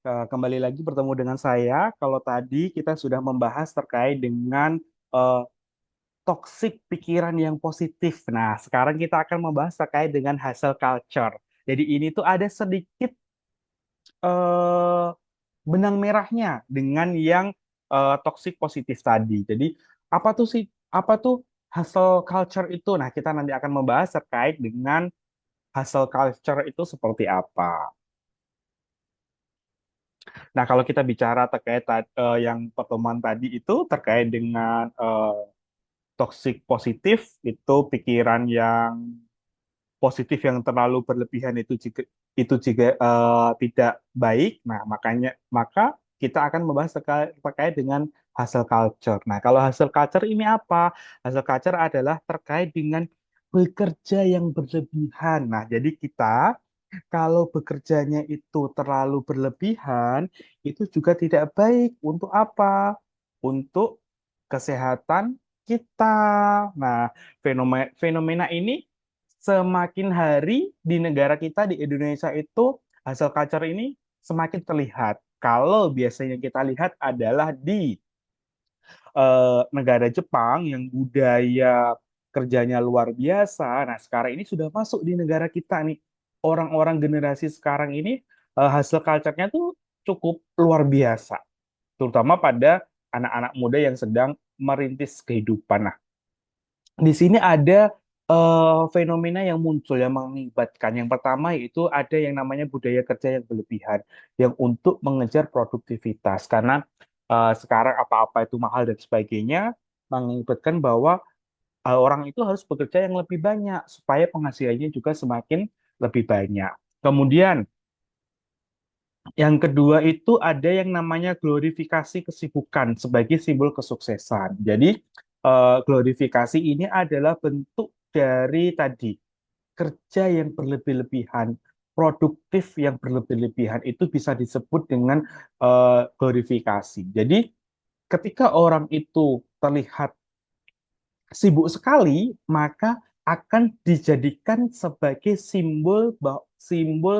Kembali lagi bertemu dengan saya. Kalau tadi kita sudah membahas terkait dengan eh, toxic pikiran yang positif. Nah, sekarang kita akan membahas terkait dengan hustle culture. Jadi ini tuh ada sedikit eh, benang merahnya dengan yang toxic positif tadi. Jadi apa tuh sih? Apa tuh hustle culture itu? Nah, kita nanti akan membahas terkait dengan hustle culture itu seperti apa. Nah, kalau kita bicara terkait yang pertemuan tadi itu terkait dengan toxic positif, itu pikiran yang positif yang terlalu berlebihan itu juga tidak baik. Nah, maka kita akan membahas terkait dengan hustle culture. Nah, kalau hustle culture ini apa? Hustle culture adalah terkait dengan bekerja yang berlebihan. Nah, jadi kita kalau bekerjanya itu terlalu berlebihan, itu juga tidak baik. Untuk apa? Untuk kesehatan kita. Nah, fenomena, fenomena ini semakin hari di negara kita di Indonesia itu hasil culture ini semakin terlihat. Kalau biasanya kita lihat adalah di negara Jepang yang budaya kerjanya luar biasa. Nah, sekarang ini sudah masuk di negara kita nih. Orang-orang generasi sekarang ini hasil culture-nya tuh cukup luar biasa, terutama pada anak-anak muda yang sedang merintis kehidupan. Nah, di sini ada fenomena yang muncul yang mengibatkan. Yang pertama yaitu ada yang namanya budaya kerja yang berlebihan, yang untuk mengejar produktivitas. Karena sekarang apa-apa itu mahal dan sebagainya, mengibatkan bahwa orang itu harus bekerja yang lebih banyak supaya penghasilannya juga semakin lebih banyak. Kemudian yang kedua itu ada yang namanya glorifikasi kesibukan sebagai simbol kesuksesan. Jadi, glorifikasi ini adalah bentuk dari tadi kerja yang berlebih-lebihan, produktif yang berlebih-lebihan itu bisa disebut dengan glorifikasi. Jadi, ketika orang itu terlihat sibuk sekali, maka akan dijadikan sebagai simbol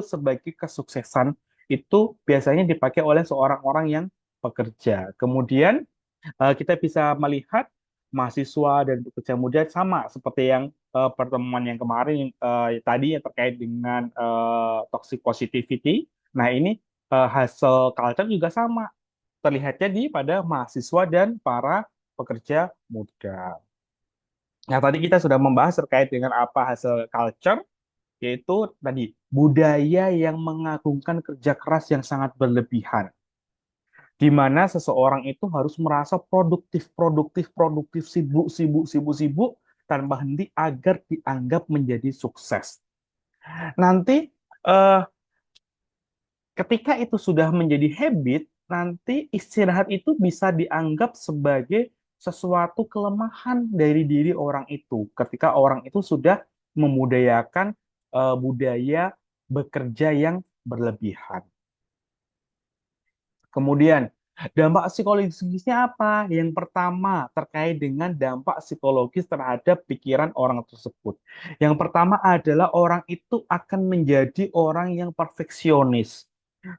sebagai kesuksesan itu biasanya dipakai oleh seorang orang yang bekerja. Kemudian kita bisa melihat mahasiswa dan pekerja muda sama seperti yang pertemuan yang kemarin tadi yang terkait dengan toxic positivity. Nah, ini hasil culture juga sama terlihatnya di pada mahasiswa dan para pekerja muda. Nah, tadi kita sudah membahas terkait dengan apa hasil culture, yaitu tadi budaya yang mengagungkan kerja keras yang sangat berlebihan, di mana seseorang itu harus merasa produktif, produktif, produktif, sibuk, sibuk, sibuk, sibuk, tanpa henti agar dianggap menjadi sukses. Nanti eh, ketika itu sudah menjadi habit, nanti istirahat itu bisa dianggap sebagai sesuatu kelemahan dari diri orang itu. Ketika orang itu sudah memudayakan budaya bekerja yang berlebihan. Kemudian, dampak psikologisnya apa? Yang pertama, terkait dengan dampak psikologis terhadap pikiran orang tersebut. Yang pertama adalah orang itu akan menjadi orang yang perfeksionis.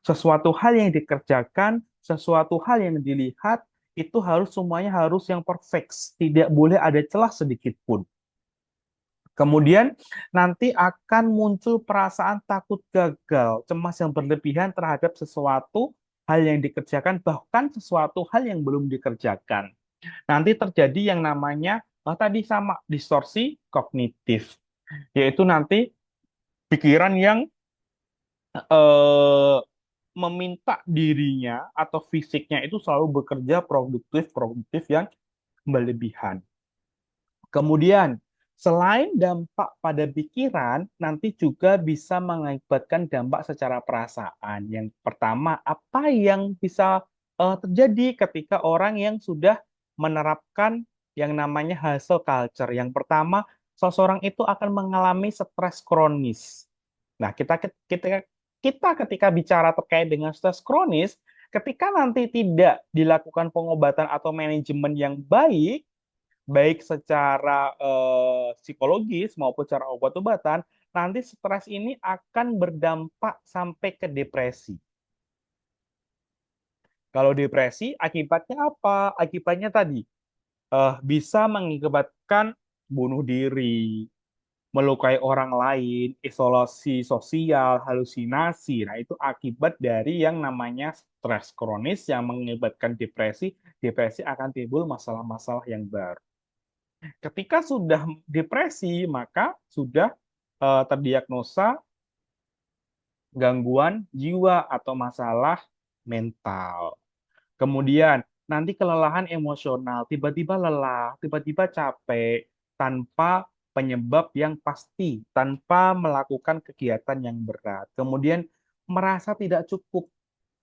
Sesuatu hal yang dikerjakan, sesuatu hal yang dilihat, itu harus semuanya harus yang perfect. Tidak boleh ada celah sedikit pun. Kemudian nanti akan muncul perasaan takut gagal, cemas yang berlebihan terhadap sesuatu hal yang dikerjakan, bahkan sesuatu hal yang belum dikerjakan. Nanti terjadi yang namanya tadi sama distorsi kognitif, yaitu nanti pikiran yang eh, meminta dirinya atau fisiknya itu selalu bekerja produktif, produktif yang berlebihan. Kemudian, selain dampak pada pikiran, nanti juga bisa mengakibatkan dampak secara perasaan. Yang pertama, apa yang bisa terjadi ketika orang yang sudah menerapkan yang namanya hustle culture. Yang pertama, seseorang itu akan mengalami stres kronis. Nah, kita ketika bicara terkait dengan stres kronis, ketika nanti tidak dilakukan pengobatan atau manajemen yang baik, baik secara psikologis maupun secara obat-obatan, nanti stres ini akan berdampak sampai ke depresi. Kalau depresi, akibatnya apa? Akibatnya tadi, bisa mengakibatkan bunuh diri, melukai orang lain, isolasi sosial, halusinasi. Nah, itu akibat dari yang namanya stres kronis yang mengakibatkan depresi. Depresi akan timbul masalah-masalah yang baru. Ketika sudah depresi, maka sudah terdiagnosa gangguan jiwa atau masalah mental. Kemudian nanti kelelahan emosional, tiba-tiba lelah, tiba-tiba capek, tanpa penyebab yang pasti, tanpa melakukan kegiatan yang berat. Kemudian merasa tidak cukup,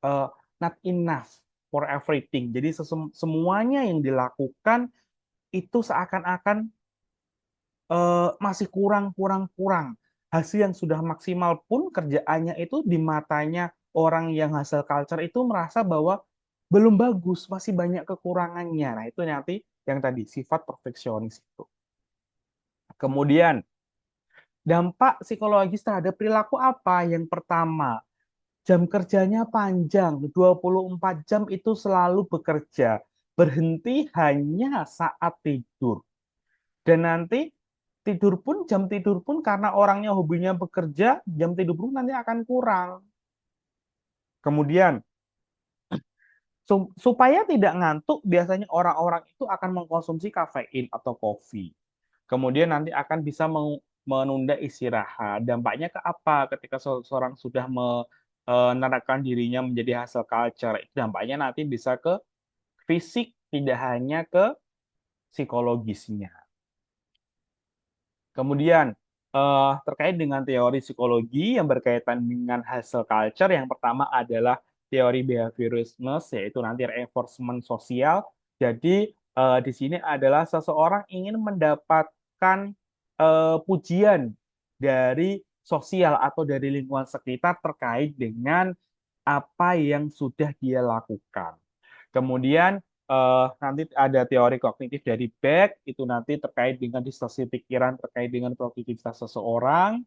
eh, not enough for everything. Jadi semuanya yang dilakukan itu seakan-akan masih kurang, kurang, kurang. Hasil yang sudah maksimal pun kerjaannya itu di matanya orang yang hasil culture itu merasa bahwa belum bagus, masih banyak kekurangannya. Nah, itu nanti yang tadi sifat perfeksionis itu. Kemudian, dampak psikologis terhadap perilaku apa? Yang pertama, jam kerjanya panjang, 24 jam itu selalu bekerja. Berhenti hanya saat tidur. Dan nanti jam tidur pun karena orangnya hobinya bekerja, jam tidur pun nanti akan kurang. Kemudian, supaya tidak ngantuk, biasanya orang-orang itu akan mengkonsumsi kafein atau kopi. Kemudian nanti akan bisa menunda istirahat. Dampaknya ke apa? Ketika seseorang sudah menerapkan dirinya menjadi hustle culture, itu dampaknya nanti bisa ke fisik, tidak hanya ke psikologisnya. Kemudian, terkait dengan teori psikologi yang berkaitan dengan hustle culture, yang pertama adalah teori behaviorisme, yaitu nanti reinforcement sosial. Jadi, di sini adalah seseorang ingin mendapatkan pujian dari sosial atau dari lingkungan sekitar terkait dengan apa yang sudah dia lakukan. Kemudian nanti ada teori kognitif dari Beck, itu nanti terkait dengan distorsi pikiran, terkait dengan produktivitas seseorang,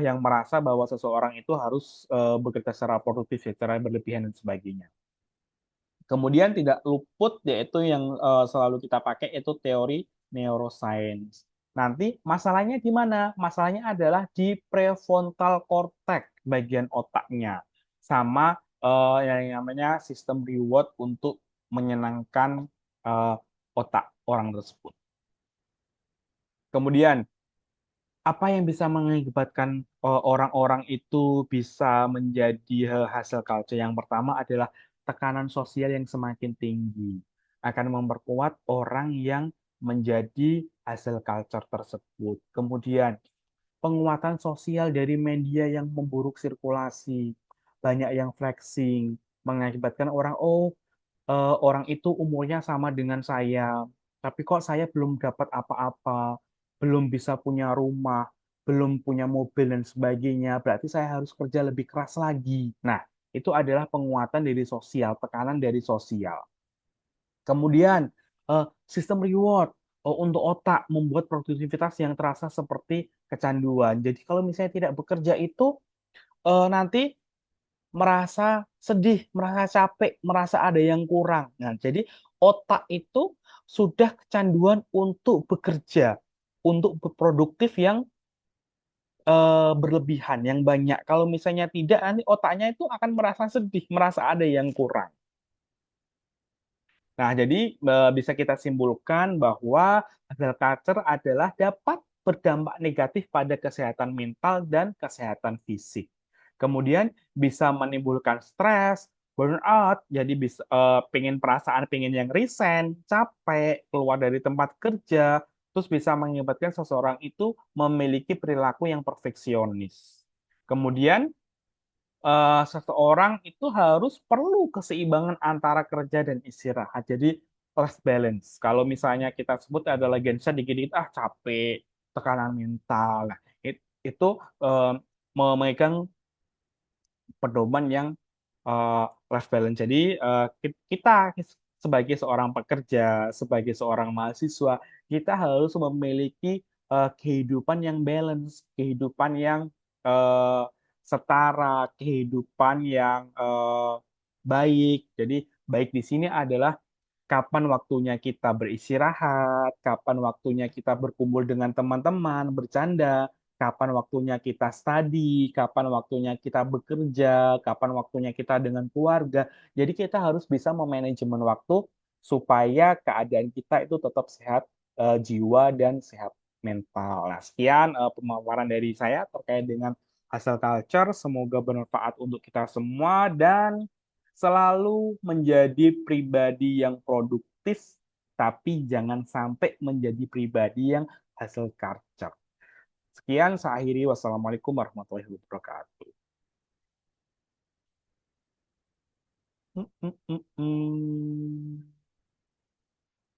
yang merasa bahwa seseorang itu harus bekerja secara produktif, secara berlebihan, dan sebagainya. Kemudian tidak luput, yaitu yang selalu kita pakai, itu teori neuroscience. Nanti masalahnya di mana? Masalahnya adalah di prefrontal cortex, bagian otaknya. Sama yang namanya sistem reward untuk menyenangkan eh, otak orang tersebut. Kemudian, apa yang bisa mengakibatkan orang-orang itu bisa menjadi hasil culture? Yang pertama adalah tekanan sosial yang semakin tinggi akan memperkuat orang yang menjadi hasil culture tersebut. Kemudian, penguatan sosial dari media yang memburuk sirkulasi, banyak yang flexing, mengakibatkan orang, oh, orang itu umurnya sama dengan saya, tapi kok saya belum dapat apa-apa, belum bisa punya rumah, belum punya mobil dan sebagainya, berarti saya harus kerja lebih keras lagi. Nah, itu adalah penguatan dari sosial, tekanan dari sosial. Kemudian, sistem reward untuk otak membuat produktivitas yang terasa seperti kecanduan. Jadi kalau misalnya tidak bekerja itu nanti merasa sedih, merasa capek, merasa ada yang kurang. Nah, jadi otak itu sudah kecanduan untuk bekerja, untuk produktif yang berlebihan, yang banyak. Kalau misalnya tidak, nanti otaknya itu akan merasa sedih, merasa ada yang kurang. Nah, jadi bisa kita simpulkan bahwa hustle culture adalah dapat berdampak negatif pada kesehatan mental dan kesehatan fisik. Kemudian bisa menimbulkan stres, burnout, jadi bisa pengen perasaan pengen yang resign, capek, keluar dari tempat kerja, terus bisa mengakibatkan seseorang itu memiliki perilaku yang perfeksionis. Kemudian seseorang itu harus perlu keseimbangan antara kerja dan istirahat. Jadi life balance. Kalau misalnya kita sebut ada lagi dikit-dikit capek, tekanan mental. Nah, itu eh, memegang pedoman yang eh, life balance. Jadi kita sebagai seorang pekerja, sebagai seorang mahasiswa, kita harus memiliki kehidupan yang balance, kehidupan yang eh, setara, kehidupan yang baik. Jadi baik di sini adalah kapan waktunya kita beristirahat, kapan waktunya kita berkumpul dengan teman-teman, bercanda, kapan waktunya kita study, kapan waktunya kita bekerja, kapan waktunya kita dengan keluarga. Jadi kita harus bisa memanajemen waktu supaya keadaan kita itu tetap sehat jiwa dan sehat mental. Nah, sekian pemaparan dari saya terkait dengan hustle culture. Semoga bermanfaat untuk kita semua dan selalu menjadi pribadi yang produktif, tapi jangan sampai menjadi pribadi yang hasil culture. Sekian, saya akhiri. Wassalamualaikum warahmatullahi wabarakatuh. Mm, mm, mm, mm.